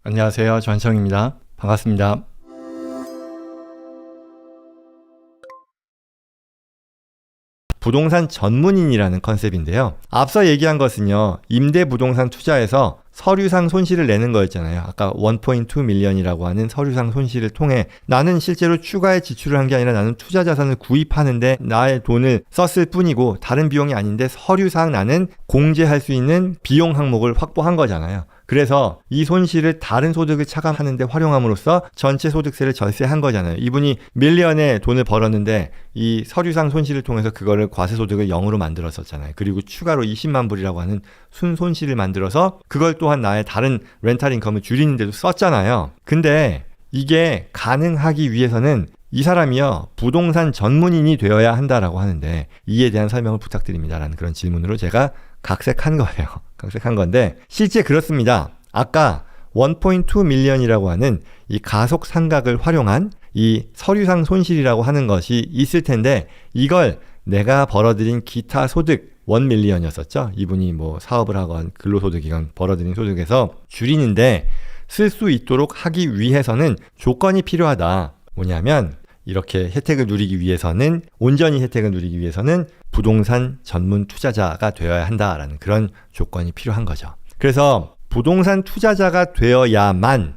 안녕하세요. 전성입니다. 반갑습니다. 부동산 전문인이라는 컨셉인데요. 앞서 얘기한 것은요. 임대부동산 투자에서 서류상 손실을 내는 거였잖아요. 아까 1.2 밀리언이라고 하는 서류상 손실을 통해 나는 실제로 추가의 지출을 한 게 아니라 나는 투자 자산을 구입하는데 나의 돈을 썼을 뿐이고 다른 비용이 아닌데 서류상 나는 공제할 수 있는 비용 항목을 확보한 거잖아요. 그래서 이 손실을 다른 소득을 차감하는 데 활용함으로써 전체 소득세를 절세한 거잖아요. 이분이 밀리언의 돈을 벌었는데 이 서류상 손실을 통해서 그거를 과세소득을 0으로 만들었었잖아요. 그리고 추가로 20만 불이라고 하는 순손실을 만들어서 그걸 또한 나의 다른 렌탈 인컴을 줄이는 데도 썼잖아요. 근데 이게 가능하기 위해서는 이 사람이요 부동산 전문인이 되어야 한다라고 하는데 이에 대한 설명을 부탁드립니다라는 그런 질문으로 제가 각색한 거예요. 각색한 건데 실제 그렇습니다. 아까 1.2 밀리언이라고 하는 이 가속 상각을 활용한 이 서류상 손실이라고 하는 것이 있을 텐데 이걸 내가 벌어들인 기타 소득 1 밀리언이었었죠. 이분이 뭐 사업을 하건 근로소득이건 벌어들인 소득에서 줄이는데 쓸 수 있도록 하기 위해서는 조건이 필요하다. 뭐냐면 이렇게 혜택을 누리기 위해서는 온전히 혜택을 누리기 위해서는 부동산 전문 투자자가 되어야 한다라는 그런 조건이 필요한 거죠. 그래서 부동산 투자자가 되어야만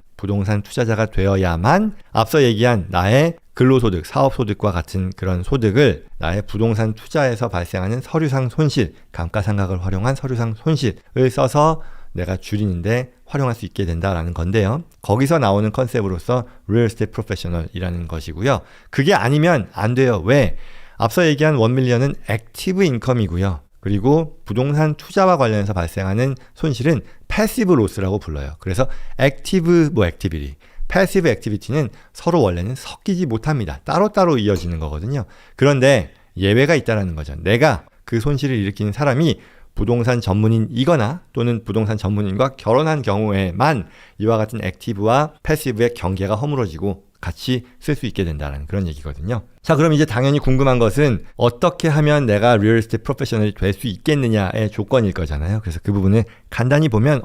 앞서 얘기한 나의 근로소득, 사업소득과 같은 그런 소득을 나의 부동산 투자에서 발생하는 서류상 손실, 감가상각을 활용한 서류상 손실을 써서 내가 줄이는데 활용할 수 있게 된다라는 건데요. 거기서 나오는 컨셉으로서 Real Estate Professional이라는 것이고요. 그게 아니면 안 돼요. 왜? 앞서 얘기한 1 밀리언은 액티브 인컴이고요. 그리고 부동산 투자와 관련해서 발생하는 손실은 패시브 로스라고 불러요. 그래서 액티브 액티비티, 패시브 액티비티는 서로 원래는 섞이지 못합니다. 따로따로 이어지는 거거든요. 그런데 예외가 있다는 거죠. 내가 그 손실을 일으키는 사람이 부동산 전문인이거나 또는 부동산 전문인과 결혼한 경우에만 이와 같은 액티브와 패시브의 경계가 허물어지고 같이 쓸 수 있게 된다는 그런 얘기거든요. 자, 그럼 이제 당연히 궁금한 것은 어떻게 하면 내가 리얼 에스테이트 프로페셔널이 될 수 있겠느냐의 조건일 거잖아요. 그래서 그 부분을 간단히 보면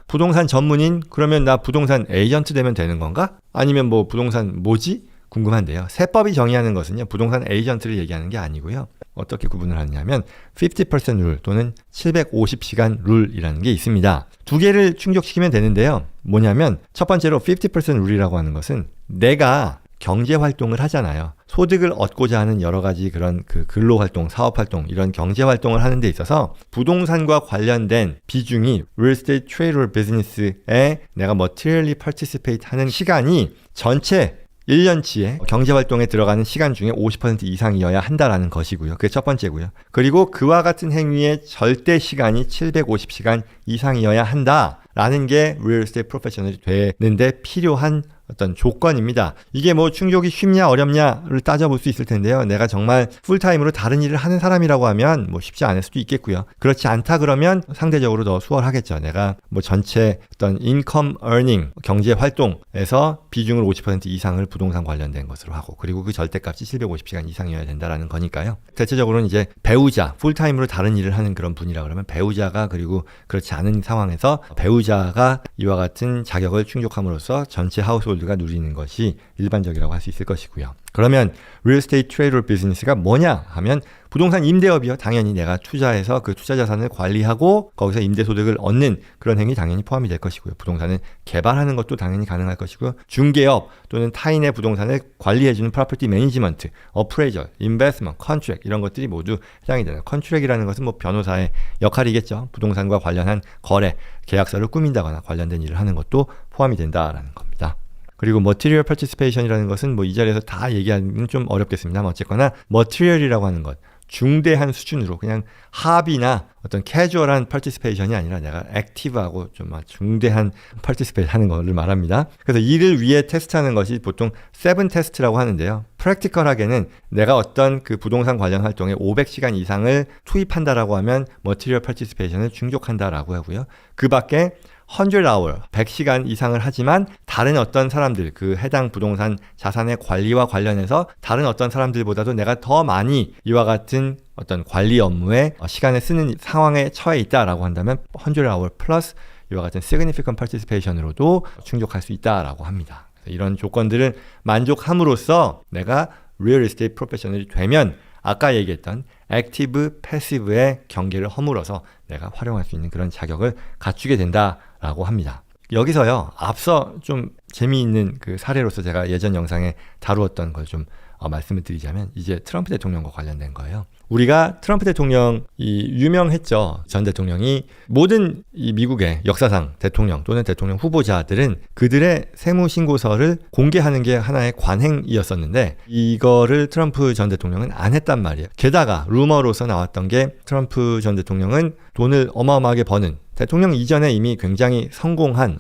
부동산 전문인? 그러면 나 부동산 에이전트 되면 되는 건가? 아니면 뭐 부동산 뭐지? 궁금한데요. 세법이 정의하는 것은요. 부동산 에이전트를 얘기하는 게 아니고요. 어떻게 구분을 하느냐면 50% 룰 또는 750시간 룰이라는 게 있습니다. 두 개를 충족시키면 되는데요. 뭐냐면 첫 번째로 50% 룰이라고 하는 것은 내가 경제활동을 하잖아요. 소득을 얻고자 하는 여러 가지 그런 근로활동, 사업활동 이런 경제활동을 하는 데 있어서 부동산과 관련된 비중이 Real Estate Trade or Business에 내가 materially participate 하는 시간이 전체 1년치의 경제활동에 들어가는 시간 중에 50% 이상이어야 한다라는 것이고요. 그게 첫 번째고요. 그리고 그와 같은 행위의 절대 시간이 750시간 이상이어야 한다라는 게 Real Estate Professional이 되는데 필요한 어떤 조건입니다. 이게 뭐 충족이 쉽냐 어렵냐를 따져볼 수 있을 텐데요. 내가 정말 풀타임으로 다른 일을 하는 사람이라고 하면 뭐 쉽지 않을 수도 있겠고요. 그렇지 않다 그러면 상대적으로 더 수월하겠죠. 내가 뭐 전체 어떤 인컴 어닝 경제 활동에서 비중을 50% 이상을 부동산 관련된 것으로 하고 그리고 그 절대값이 750시간 이상이어야 된다라는 거니까요. 대체적으로는 이제 배우자, 풀타임으로 다른 일을 하는 그런 분이라 그러면 배우자가 그리고 그렇지 않은 상황에서 배우자가 이와 같은 자격을 충족함으로써 전체 하우스홀드 가 누리는 것이 일반적이라고 할 수 있을 것이고요. 그러면 Real Estate Trade or Business가 뭐냐 하면 부동산 임대업이요. 당연히 내가 투자해서 그 투자 자산을 관리하고 거기서 임대소득을 얻는 그런 행위 당연히 포함이 될 것이고요. 부동산을 개발하는 것도 당연히 가능할 것이고요. 중개업 또는 타인의 부동산을 관리해주는 Property Management, Appraisal, Investment, Contract 이런 것들이 모두 해당이 되는 Contract이라는 것은 뭐 변호사의 역할이겠죠. 부동산과 관련한 거래, 계약서를 꾸민다거나 관련된 일을 하는 것도 포함이 된다라는 겁니다. 그리고 material participation이라는 것은 뭐 이 자리에서 다 얘기하기는 좀 어렵겠습니다만 어쨌거나 material이라고 하는 것, 중대한 수준으로 그냥 합의나 어떤 캐주얼한 participation이 아니라 내가 액티브하고 좀 중대한 participate 하는 것을 말합니다. 그래서 이를 위해 테스트하는 것이 보통 7 테스트라고 하는데요. 프랙티컬하게는 내가 어떤 그 부동산 관련 활동에 500시간 이상을 투입한다라고 하면 material participation을 충족한다라고 하고요. 그 밖에 100hour, 100시간 이상을 하지만 다른 어떤 사람들, 그 해당 부동산 자산의 관리와 관련해서 다른 어떤 사람들보다도 내가 더 많이 이와 같은 어떤 관리 업무에 시간을 쓰는 상황에 처해 있다라고 한다면 100hour 플러스 이와 같은 significant participation으로도 충족할 수 있다라고 합니다. 이런 조건들을 만족함으로써 내가 real estate professional이 되면 아까 얘기했던 액티브, 패시브의 경계를 허물어서 내가 활용할 수 있는 그런 자격을 갖추게 된다라고 합니다. 여기서요, 앞서 좀 재미있는 그 사례로서 제가 예전 영상에 다루었던 걸 좀 말씀을 드리자면 이제 트럼프 대통령과 관련된 거예요. 우리가 트럼프 대통령이 유명했죠. 전 대통령이 모든 이 미국의 역사상 대통령 또는 대통령 후보자들은 그들의 세무신고서를 공개하는 게 하나의 관행이었었는데 이거를 트럼프 전 대통령은 안 했단 말이에요. 게다가 루머로서 나왔던 게 트럼프 전 대통령은 돈을 어마어마하게 버는 대통령 이전에 이미 굉장히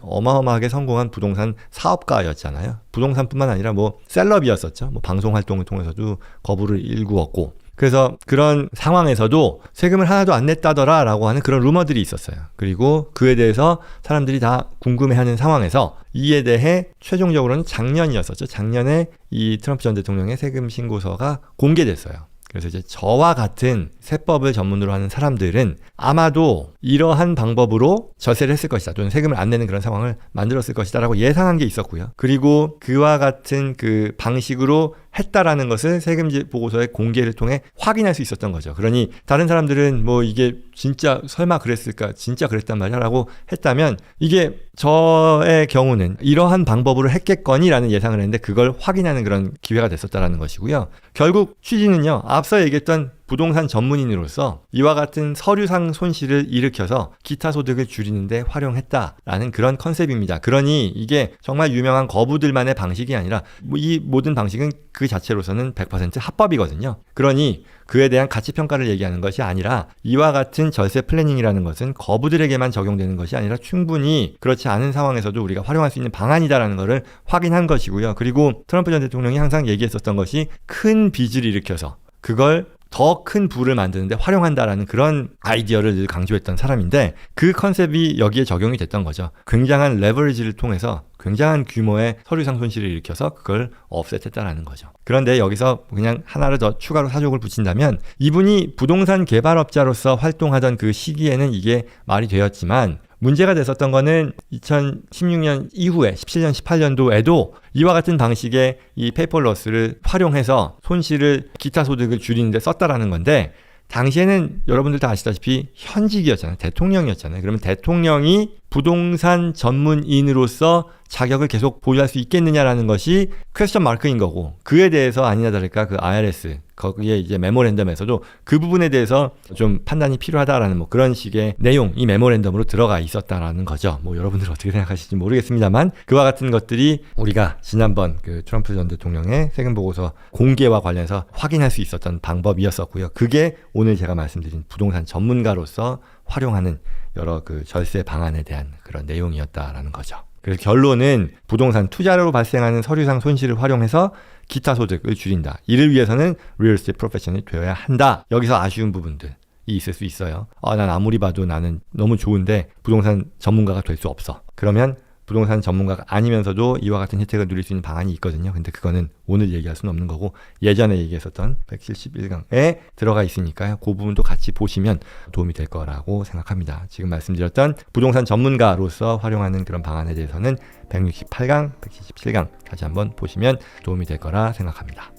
어마어마하게 성공한 부동산 사업가였잖아요. 부동산뿐만 아니라 뭐 셀럽이었었죠. 뭐 방송 활동을 통해서도 거부를 일구었고. 그래서 그런 상황에서도 세금을 하나도 안 냈다더라 라고 하는 그런 루머들이 있었어요. 그리고 그에 대해서 사람들이 다 궁금해하는 상황에서 이에 대해 최종적으로는 작년이었었죠. 작년에 이 트럼프 전 대통령의 세금 신고서가 공개됐어요. 그래서 이제 저와 같은 세법을 전문으로 하는 사람들은 아마도 이러한 방법으로 절세를 했을 것이다 또는 세금을 안 내는 그런 상황을 만들었을 것이다 라고 예상한 게 있었고요. 그리고 그와 같은 그 방식으로 했다라는 것을 세금지 보고서의 공개를 통해 확인할 수 있었던 거죠. 그러니 다른 사람들은 뭐 이게 진짜 설마 그랬을까? 진짜 그랬단 말이야 라고 했다면 이게 저의 경우는 이러한 방법으로 했겠거니라는 예상을 했는데 그걸 확인하는 그런 기회가 됐었다라는 것이고요. 결국 취지는요. 앞서 얘기했던 부동산 전문인으로서 이와 같은 서류상 손실을 일으켜서 기타 소득을 줄이는데 활용했다라는 그런 컨셉입니다. 그러니 이게 정말 유명한 거부들만의 방식이 아니라 이 모든 방식은 그 자체로서는 100% 합법이거든요. 그러니 그에 대한 가치평가를 얘기하는 것이 아니라 이와 같은 절세 플래닝이라는 것은 거부들에게만 적용되는 것이 아니라 충분히 그렇지 않은 상황에서도 우리가 활용할 수 있는 방안이다라는 것을 확인한 것이고요. 그리고 트럼프 전 대통령이 항상 얘기했었던 것이 큰 빚을 일으켜서 그걸 더 큰 부를 만드는데 활용한다라는 그런 아이디어를 늘 강조했던 사람인데 그 컨셉이 여기에 적용이 됐던 거죠. 굉장한 레버리지를 통해서 굉장한 규모의 서류상 손실을 일으켜서 그걸 offset했다라는 거죠. 그런데 여기서 그냥 하나를 더 추가로 사족을 붙인다면 이분이 부동산 개발업자로서 활동하던 그 시기에는 이게 말이 되었지만 문제가 됐었던 거는 2016년 이후에 17년, 18년도에도 이와 같은 방식의 이 페이퍼러스를 활용해서 손실을 기타 소득을 줄이는 데 썼다라는 건데 당시에는 여러분들 다 아시다시피 현직이었잖아요. 대통령이었잖아요. 그러면 대통령이 부동산 전문인으로서 자격을 계속 보유할 수 있겠느냐라는 것이 퀘스천 마크인 거고 그에 대해서 아니나 다를까 그 IRS 거기에 이제 메모랜덤에서도 그 부분에 대해서 좀 판단이 필요하다라는 뭐 그런 식의 내용 이 메모랜덤으로 들어가 있었다라는 거죠. 뭐 여러분들 어떻게 생각하실지 모르겠습니다만 그와 같은 것들이 우리가 지난번 그 트럼프 전 대통령의 세금 보고서 공개와 관련해서 확인할 수 있었던 방법이었었고요. 그게 오늘 제가 말씀드린 부동산 전문가로서 활용하는 여러 그 절세 방안에 대한 그런 내용이었다라는 거죠. 그래서 결론은 부동산 투자로 발생하는 서류상 손실을 활용해서 기타 소득을 줄인다. 이를 위해서는 리얼 에스테이트 프로페셔널이 되어야 한다. 여기서 아쉬운 부분들이 있을 수 있어요. 난 아무리 봐도 나는 너무 좋은데 부동산 전문가가 될 수 없어. 그러면 부동산 전문가가 아니면서도 이와 같은 혜택을 누릴 수 있는 방안이 있거든요. 근데 그거는 오늘 얘기할 수는 없는 거고 예전에 얘기했었던 171강에 들어가 있으니까요. 그 부분도 같이 보시면 도움이 될 거라고 생각합니다. 지금 말씀드렸던 부동산 전문가로서 활용하는 그런 방안에 대해서는 168강, 177강 다시 한번 보시면 도움이 될 거라 생각합니다.